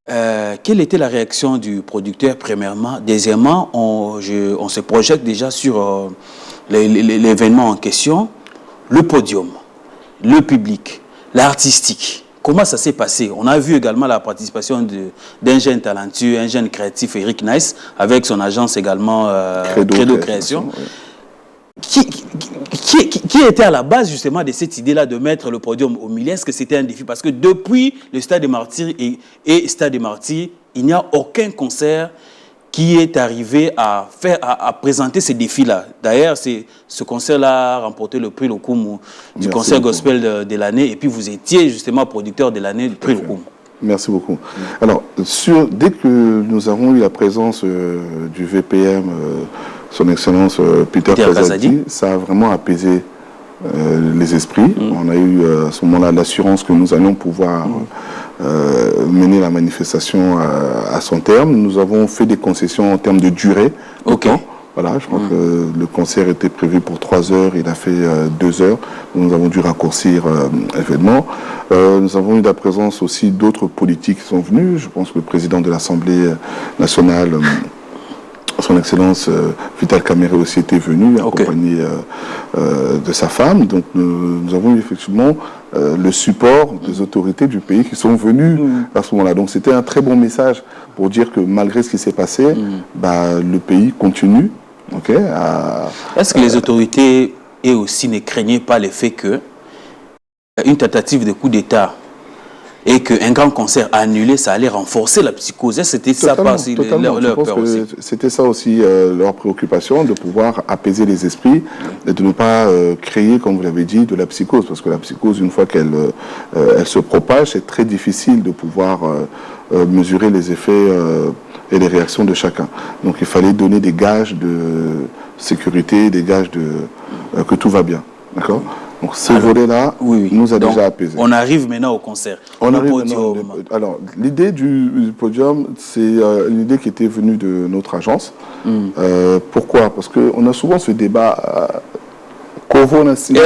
Quelle était la réaction du producteur, premièrement? Deuxièmement, on se projette déjà sur l'événement en question, le podium, le public, l'artistique. Comment ça s'est passé? On a vu également la participation d'un jeune talentueux, un jeune créatif, Eric Nice, avec son agence également Credo Création. Oui. Qui était à la base justement de cette idée-là de mettre le podium au milieu? Est-ce que c'était un défi? Parce que depuis le Stade des Martyrs et Stade des Martyrs, il n'y a aucun concert qui est arrivé à présenter ces défis-là. D'ailleurs, ce concert-là a remporté le prix Lokumu du concert gospel de l'année, et puis vous étiez justement producteur de l'année du prix Lokumu. Merci beaucoup. Alors, dès que nous avons eu la présence du VPM, son Excellence Peter Kazadi, ça a vraiment apaisé les esprits. On a eu à ce moment-là l'assurance que nous allions pouvoir mener la manifestation à son terme. Nous avons fait des concessions en termes de durée. Voilà, je crois que le concert était prévu pour 3 heures, il a fait 2 heures. Nous avons dû raccourcir l'événement. Nous avons eu la présence aussi d'autres politiques qui sont venus. Je pense que le président de l'Assemblée nationale, son Excellence Vital Kamerhe aussi était venu, accompagné de sa femme. Donc nous avons eu effectivement le support des autorités du pays qui sont venues à ce moment-là. Donc c'était un très bon message pour dire que malgré ce qui s'est passé, le pays continue. Est-ce que les autorités aussi ne craignaient pas le fait que une tentative de coup d'État et qu'un grand concert annulé, ça allait renforcer la psychose? C'était ça pas aussi leur peur aussi? C'était ça aussi leur préoccupation, de pouvoir apaiser les esprits et de ne pas créer, comme vous l'avez dit, de la psychose. Parce que la psychose, une fois qu'elle se propage, c'est très difficile de pouvoir mesurer les effets et les réactions de chacun. Donc il fallait donner des gages de sécurité, des gages que tout va bien. D'accord? Donc ce volet-là nous a déjà apaisé. On arrive maintenant au concert. Alors l'idée du podium, c'est une idée qui était venue de notre agence. Pourquoi? Parce qu'on a souvent ce débat Kovo Nassima.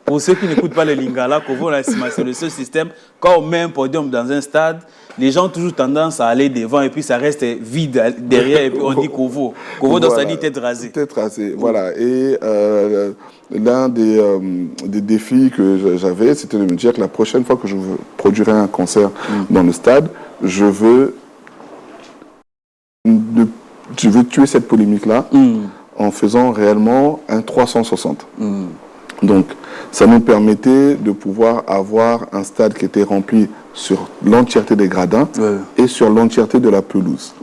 Pour ceux qui n'écoutent pas le Lingala, Kovo Nassima, c'est le seul système. Quand on met un podium dans un stade, les gens ont toujours tendance à aller devant et puis ça reste vide derrière et puis on dit Kovo. Kovo, donc ça dit tête rasée. Tête rasée, voilà. Et l'un des défis que j'avais, c'était de me dire que la prochaine fois que je produirai un concert dans le stade, je veux tuer cette polémique-là en faisant réellement un 360. Donc, ça nous permettait de pouvoir avoir un stade qui était rempli sur l'entièreté des gradins et sur l'entièreté de la pelouse.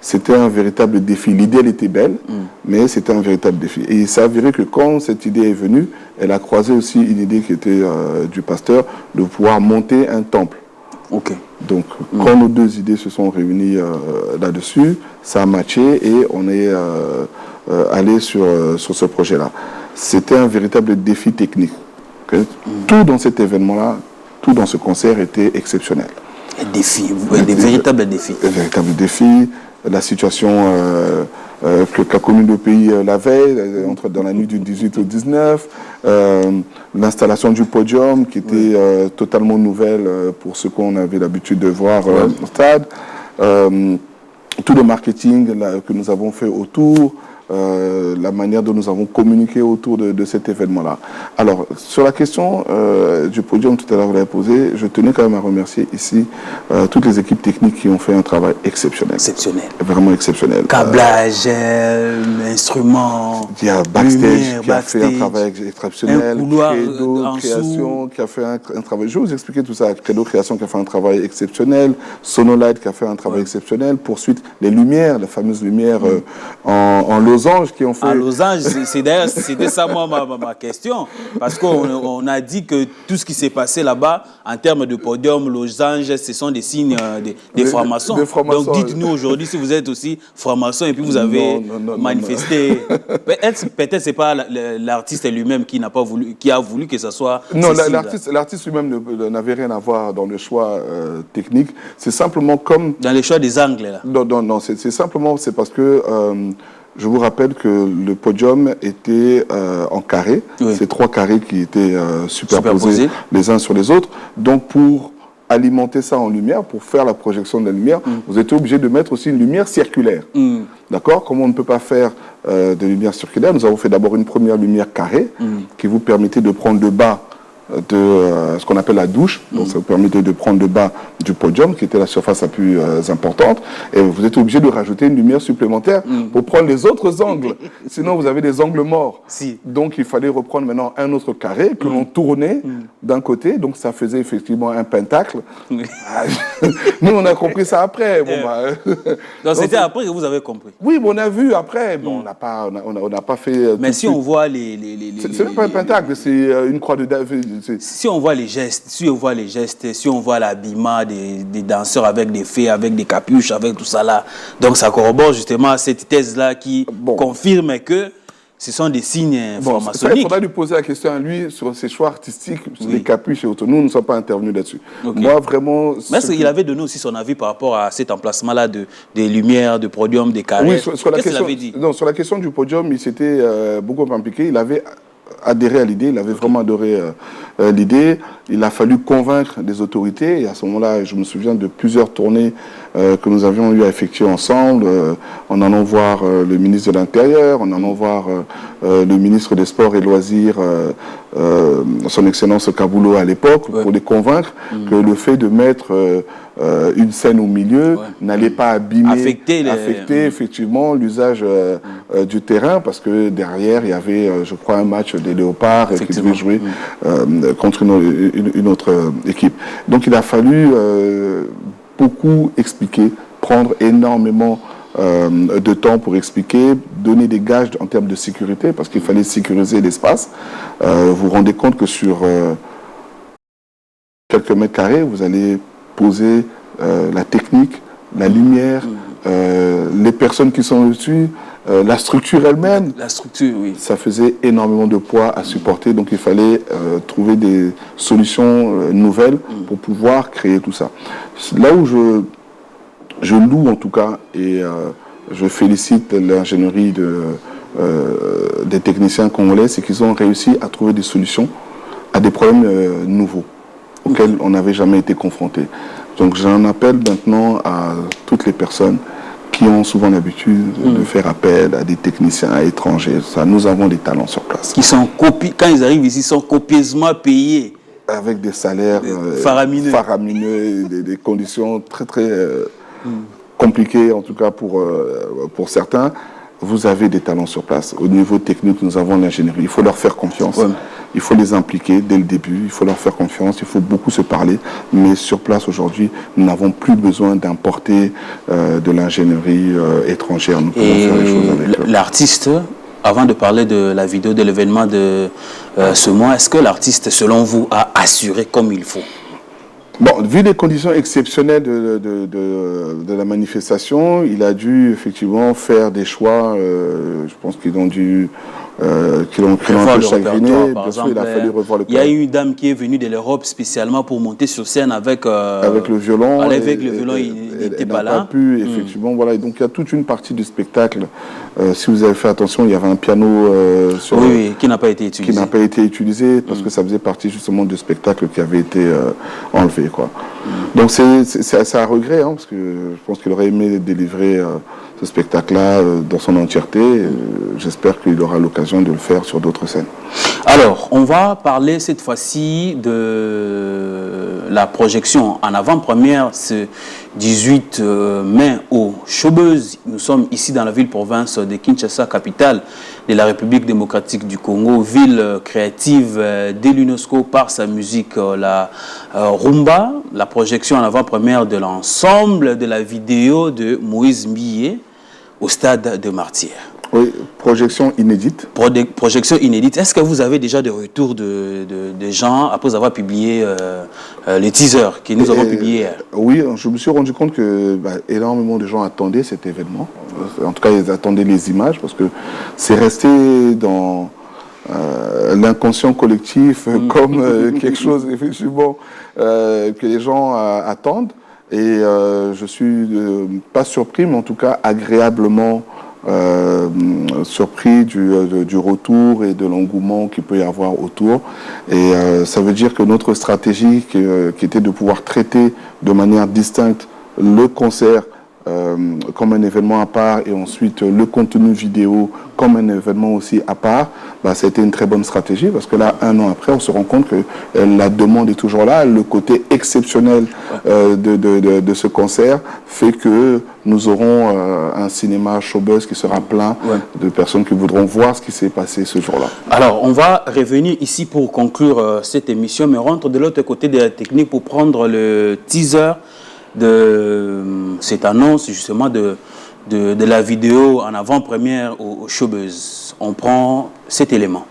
C'était un véritable défi. L'idée, elle était belle, mais c'était un véritable défi. Et il s'est avéré que quand cette idée est venue, elle a croisé aussi une idée qui était du pasteur, de pouvoir monter un temple. Donc, quand nos deux idées se sont réunies là-dessus, ça a matché et on est allé sur ce projet-là. C'était un véritable défi technique. Tout dans cet événement-là, tout dans ce concert était exceptionnel. Des véritables défis. Des véritables défis. La situation qu'a connue le pays la veille, dans la nuit du 18 au 19, l'installation du podium qui était totalement nouvelle pour ce qu'on avait l'habitude de voir au stade, tout le marketing que nous avons fait autour, la manière dont nous avons communiqué autour de cet événement-là. Alors, sur la question du podium, tout à l'heure vous l'avez posé, je tenais quand même à remercier ici toutes les équipes techniques qui ont fait un travail exceptionnel. Exceptionnel. Vraiment exceptionnel. Câblage, instruments, il y a Backstage lumière, qui a fait un travail exceptionnel. Un couloir Credo Création qui a fait un travail. Je vais vous expliquer tout ça. Credo Création qui a fait un travail exceptionnel. Sonolight qui a fait un travail exceptionnel. Poursuite, les lumières, les fameuses lumières en losange qui ont fait... En losange, c'était ça moi ma question. Parce qu'on a dit que tout ce qui s'est passé là-bas, en termes de podium, losange, ce sont des signes des francs-maçons. Donc dites-nous aujourd'hui si vous êtes aussi franc-maçon et puis vous avez manifesté. Peut-être c'est pas l'artiste lui-même qui a voulu que ça soit. Non, l'artiste lui-même n'avait rien à voir dans le choix technique. C'est simplement comme dans les choix des angles là. Non, c'est simplement parce que je vous rappelle que le podium était en carré. Oui. C'est 3 carrés qui étaient superposés les uns sur les autres. Donc pour alimenter ça en lumière, pour faire la projection de la lumière, vous êtes obligé de mettre aussi une lumière circulaire. D'accord? Comme on ne peut pas faire de lumière circulaire, nous avons fait d'abord une première lumière carrée qui vous permettait de prendre le bas de ce qu'on appelle la douche. Donc ça vous permettait de prendre le bas du podium, qui était la surface la plus importante. Et vous êtes obligé de rajouter une lumière supplémentaire pour prendre les autres angles. Sinon, vous avez des angles morts. Donc il fallait reprendre maintenant un autre carré que l'on tournait d'un côté. Donc ça faisait effectivement un pentacle. Nous, on a compris ça après. Donc c'était après que vous avez compris. Oui, mais on a vu après. Bon, on n'a pas fait... Mais si on voit les c'est même pas un pentacle, c'est une croix de David. Si on voit les gestes, si on voit l'habillement des danseurs avec des fées, avec des capuches, avec tout ça là, donc ça corrobore justement cette thèse-là qui confirme que ce sont des signes francs-maçonniques. Il faudra lui poser la question à lui sur ses choix artistiques, sur les capuches et autres. Nous ne sommes pas intervenus là-dessus. Moi, vraiment... Mais est-ce qu'il avait donné aussi son avis par rapport à cet emplacement-là des lumières, de podium, des carrés? Oui, qu'est-ce qu'il avait dit? Non, sur la question du podium, il s'était beaucoup impliqué. Il avait adhéré à l'idée, il avait vraiment adoré l'idée. Il a fallu convaincre des autorités et à ce moment-là, je me souviens de plusieurs tournées que nous avions eu à effectuer ensemble, en allant voir le ministre de l'Intérieur, en allant voir le ministre des Sports et Loisirs, son Excellence Kaboulou à l'époque, pour les convaincre que le fait de mettre une scène au milieu n'allait pas abîmer, affecter effectivement l'usage du terrain, parce que derrière il y avait, je crois, un match des Léopards qui devait jouer contre une autre équipe. Donc il a fallu beaucoup expliquer, prendre énormément de temps pour expliquer, donner des gages en termes de sécurité, parce qu'il fallait sécuriser l'espace. Vous vous rendez compte que sur quelques mètres carrés, vous allez poser la technique, la lumière, les personnes qui sont dessus, la structure elle-même. La structure, oui. Ça faisait énormément de poids à supporter, donc il fallait trouver des solutions nouvelles pour pouvoir créer tout ça. Là où je loue en tout cas, et je félicite l'ingénierie des techniciens congolais, c'est qu'ils ont réussi à trouver des solutions à des problèmes nouveaux auxquels on n'avait jamais été confronté. Donc j'en appelle maintenant à toutes les personnes qui ont souvent l'habitude de faire appel à des techniciens étrangers. Ça, nous avons des talents sur place. Qui sont quand ils arrivent ici, ils sont copieusement payés. Avec des salaires faramineux, des conditions très très compliquées, en tout cas pour certains. Vous avez des talents sur place. Au niveau technique, nous avons l'ingénierie. Il faut leur faire confiance. Il faut les impliquer dès le début. Il faut leur faire confiance. Il faut beaucoup se parler. Mais sur place, aujourd'hui, nous n'avons plus besoin d'importer de l'ingénierie étrangère. Nous pouvons faire les choses avec eux. L'artiste, avant de parler de la vidéo de l'événement de ce mois, est-ce que l'artiste, selon vous, a assuré comme il faut? Bon, vu les conditions exceptionnelles de la manifestation, il a dû effectivement faire des choix, je pense qu'ils ont dû qui l'ont un peu chagriné. Bien sûr, il a fallu revoir le Il y a une dame qui est venue de l'Europe spécialement pour monter sur scène avec le violon. Avec le violon, il n'était pas là. Il n'a pas pu, effectivement. Voilà. Et donc, il y a toute une partie du spectacle. Si vous avez fait attention, il y avait un piano qui n'a pas été utilisé. Qui n'a pas été utilisé parce que ça faisait partie justement du spectacle qui avait été enlevé, quoi. Donc c'est à regret, hein, parce que je pense qu'il aurait aimé délivrer ce spectacle-là dans son entièreté. J'espère qu'il aura l'occasion de le faire sur d'autres scènes. Alors, on va parler cette fois-ci de la projection en avant-première ce 18 mai au Showbuzz. Nous sommes ici dans la ville-province de Kinshasa, capitale de la République démocratique du Congo, ville créative de l'UNESCO par sa musique, la rumba. La projection en avant-première de l'ensemble de la vidéo de Moïse Mbié au stade de Martyrs. Oui, projection inédite. Projection inédite. Est-ce que vous avez déjà des retours de gens après avoir publié les teasers que nous avons publiés hier? Oui, je me suis rendu compte que énormément de gens attendaient cet événement. En tout cas, ils attendaient les images parce que c'est resté dans l'inconscient collectif comme quelque chose, effectivement, que les gens attendent. Et je suis pas surpris, mais en tout cas agréablement surpris du retour et de l'engouement qu'il peut y avoir autour. Et ça veut dire que notre stratégie qui était de pouvoir traiter de manière distincte le concert comme un événement à part et ensuite le contenu vidéo comme un événement aussi à part, ça a été une très bonne stratégie parce que là, 1 an après, on se rend compte que la demande est toujours là. Le côté exceptionnel de ce concert fait que nous aurons un cinéma Showbuzz qui sera plein de personnes qui voudront voir ce qui s'est passé ce jour-là. Alors, on va revenir ici pour conclure cette émission, mais rentre de l'autre côté de la technique pour prendre le teaser de cette annonce justement de la vidéo en avant-première au Showbuzz. On prend cet élément.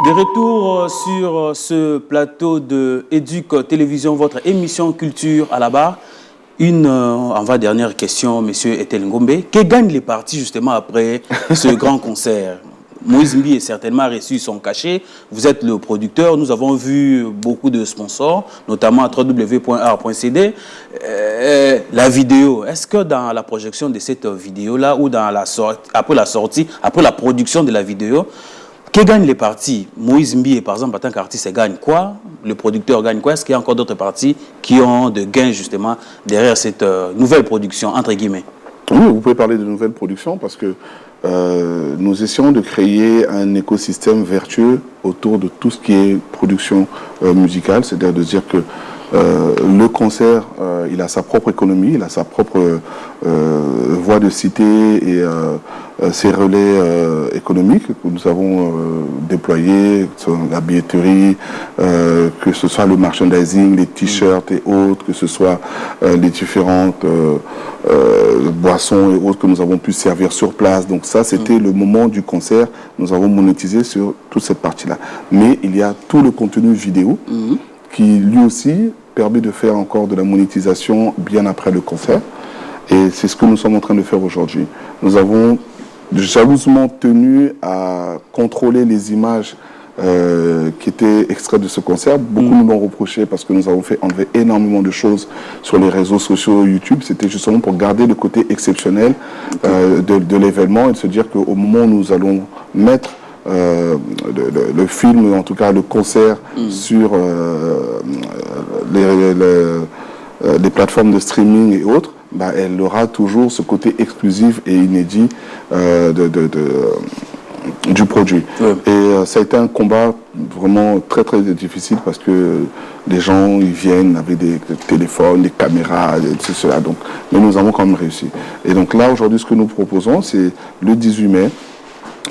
De retour sur ce plateau de Éduc Télévision, votre émission Culture à la barre. Une avant-dernière question, monsieur Ethel Ngombe. Que gagnent les partis justement après ce grand concert? Moïse Mbié a certainement reçu son cachet. Vous êtes le producteur. Nous avons vu beaucoup de sponsors, notamment à www.art.cd. La vidéo, est-ce que dans la projection de cette vidéo-là ou dans après la production de la vidéo, que gagnent les partis? Moïse Mbié, par exemple, en tant qu'artiste, gagne quoi? Le producteur gagne quoi? Est-ce qu'il y a encore d'autres partis qui ont de gains, justement, derrière cette nouvelle production, entre guillemets? Oui, vous pouvez parler de nouvelle production parce que nous essayons de créer un écosystème vertueux autour de tout ce qui est production musicale, c'est-à-dire de dire que le concert, il a sa propre économie, il a sa propre voie de cité et ses relais économiques que nous avons déployés, la billetterie, que ce soit le merchandising, les t-shirts et autres, que ce soit les différentes boissons et autres que nous avons pu servir sur place. Donc ça, c'était le moment du concert. Nous avons monétisé sur toute cette partie-là. Mais il y a tout le contenu vidéo qui, lui aussi, permet de faire encore de la monétisation bien après le concert. Et c'est ce que nous sommes en train de faire aujourd'hui. Nous avons jalousement tenu à contrôler les images qui étaient extraites de ce concert. Beaucoup nous l'ont reproché parce que nous avons fait enlever énormément de choses sur les réseaux sociaux YouTube. C'était justement pour garder le côté exceptionnel de l'événement et de se dire qu'au moment où nous allons mettre le film, en tout cas le concert, sur les plateformes de streaming et autres, elle aura toujours ce côté exclusif et inédit du produit. Et ça a été un combat vraiment très très difficile parce que les gens ils viennent avec des téléphones, des caméras, tout cela. Donc, mais nous avons quand même réussi. Et donc là aujourd'hui ce que nous proposons c'est le 18 mai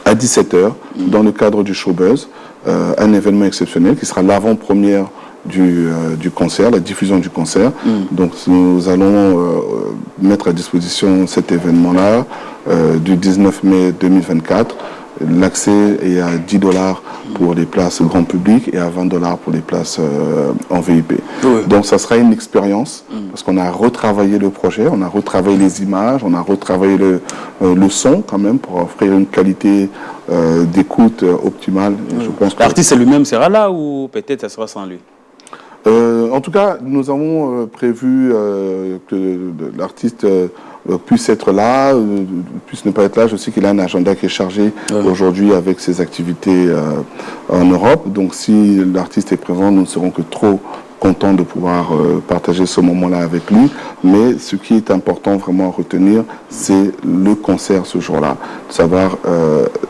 à 17h dans le cadre du Showbuzz. un événement exceptionnel qui sera l'avant-première du concert, la diffusion du concert. Donc nous allons mettre à disposition cet événement-là du 19 mai 2024. L'accès est à $10 pour les places grand public et à $20 pour les places en VIP. Oui. Donc ça sera une expérience parce qu'on a retravaillé le projet, on a retravaillé les images, on a retravaillé le son quand même pour offrir une qualité d'écoute optimale. Je pense que l'artiste lui-même sera là ou peut-être ça sera sans lui? En tout cas, nous avons prévu que l'artiste puisse être là, puisse ne pas être là. Je sais qu'il a un agenda qui est chargé aujourd'hui avec ses activités en Europe. Donc si l'artiste est présent, nous ne serons que trop contents de pouvoir partager ce moment-là avec lui. Mais ce qui est important vraiment à retenir, c'est le concert ce jour-là. De savoir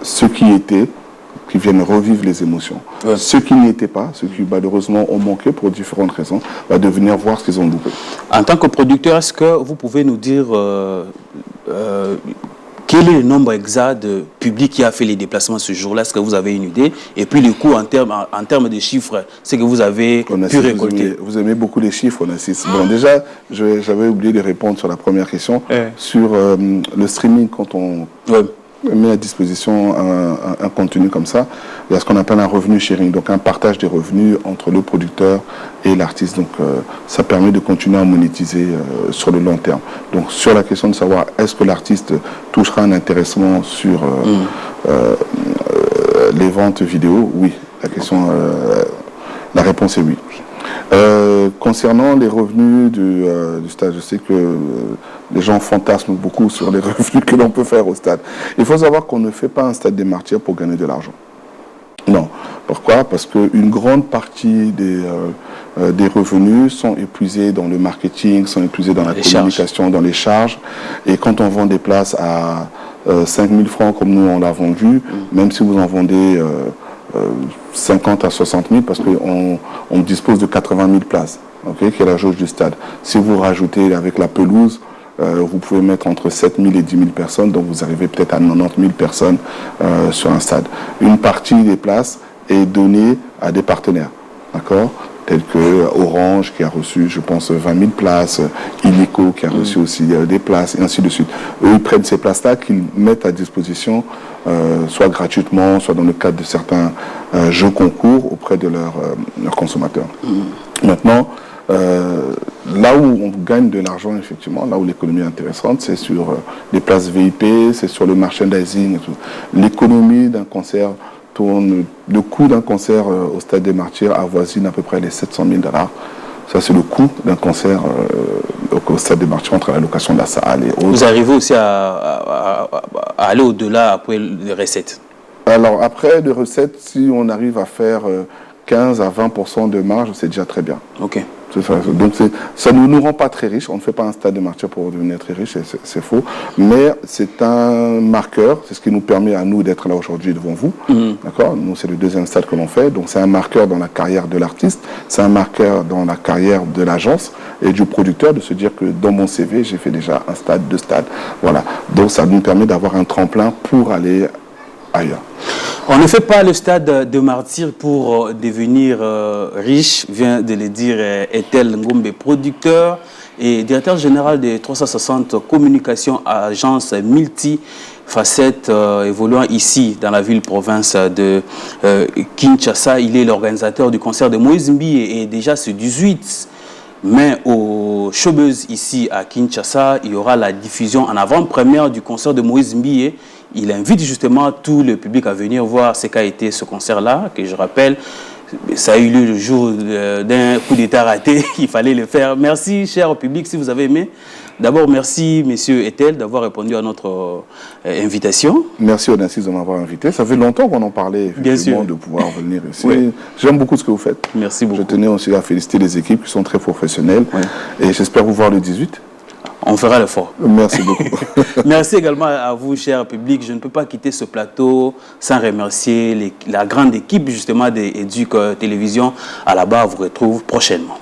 ce qui était, qui viennent revivre les émotions. Ceux qui n'y étaient pas, ceux qui malheureusement ont manqué pour différentes raisons, de venir voir ce qu'ils ont loupé. En tant que producteur, est-ce que vous pouvez nous dire quel est le nombre exact de public qui a fait les déplacements ce jour-là? Est-ce que vous avez une idée? Et puis le coût en termes de chiffres, c'est que vous avez pu récolter. Vous aimez beaucoup les chiffres, on assiste. Bon, déjà, j'avais oublié de répondre sur la première question. Sur le streaming, quand on met à disposition un contenu comme ça, il y a ce qu'on appelle un revenu sharing, donc un partage des revenus entre le producteur et l'artiste. Donc ça permet de continuer à monétiser sur le long terme. Donc sur la question de savoir est-ce que l'artiste touchera un intéressement sur les ventes vidéo, oui. La réponse est oui. Concernant les revenus du stade, je sais que les gens fantasment beaucoup sur les revenus que l'on peut faire au stade. Il faut savoir qu'on ne fait pas un stade des Martyrs pour gagner de l'argent. Non. Pourquoi? Parce qu'une grande partie des revenus sont épuisés dans le marketing, sont épuisés dans la communication, dans les charges. Et quand on vend des places à 5 000 francs comme nous on l'a vendu, même si vous en vendez 50 à 60 000, parce qu'on dispose de 80 000 places, qui est la jauge du stade. Si vous rajoutez avec la pelouse, vous pouvez mettre entre 7 000 et 10 000 personnes, donc vous arrivez peut-être à 90 000 personnes sur un stade. Une partie des places est donnée à des partenaires, d'accord, tels que Orange qui a reçu, je pense, 20 000 places, Illico qui a reçu aussi des places, et ainsi de suite. Eux, ils prennent ces places-là qu'ils mettent à disposition, soit gratuitement, soit dans le cadre de certains jeux concours auprès de leurs consommateurs. Maintenant, là où on gagne de l'argent, effectivement, là où l'économie est intéressante, c'est sur les places VIP, c'est sur le merchandising et tout. L'économie d'un concert tourne, le coût d'un concert au Stade des Martyrs avoisine à peu près les 700 000 $. Ça, c'est le coût d'un concert au Stade des Martyrs entre la location de la salle et autres. Vous arrivez aussi à aller au-delà après les recettes? Alors, après les recettes, si on arrive à faire 15 à 20% de marge, c'est déjà très bien. Ok. Donc ça ne nous rend pas très riches. On ne fait pas un stade de Martyrs pour devenir très riche, c'est faux. Mais c'est un marqueur, c'est ce qui nous permet à nous d'être là aujourd'hui devant vous. D'accord. Nous, c'est le deuxième stade que l'on fait. Donc c'est un marqueur dans la carrière de l'artiste, c'est un marqueur dans la carrière de l'agence et du producteur de se dire que dans mon CV, j'ai fait déjà un stade, 2 stades. Voilà. Donc ça nous permet d'avoir un tremplin pour aller ailleurs. On ne fait pas le stade de Martyrs pour devenir riche, vient de le dire Ethel Ngombe, producteur et directeur général de 360 Communication, agence multi-facettes évoluant ici dans la ville-province de Kinshasa. Il est l'organisateur du concert de Moïse Mbié et déjà ce 18 mai au Showbuzz ici à Kinshasa, il y aura la diffusion en avant-première du concert de Moïse Mbié. Il invite justement tout le public à venir voir ce qu'a été ce concert-là, que je rappelle, ça a eu lieu le jour d'un coup d'état raté, il fallait le faire. Merci, cher public, si vous avez aimé. D'abord, merci, monsieur Ethel, d'avoir répondu à notre invitation. Merci, Onassis, de m'avoir invité. Ça fait longtemps qu'on en parlait, effectivement, de pouvoir venir ici. Oui. J'aime beaucoup ce que vous faites. Merci beaucoup. Je tenais aussi à féliciter les équipes qui sont très professionnelles. Oui. Et j'espère vous voir le 18. On fera l'effort. Merci beaucoup. Merci également à vous, cher public. Je ne peux pas quitter ce plateau sans remercier la grande équipe justement d'Educ Télévision. À la barre, vous retrouve prochainement.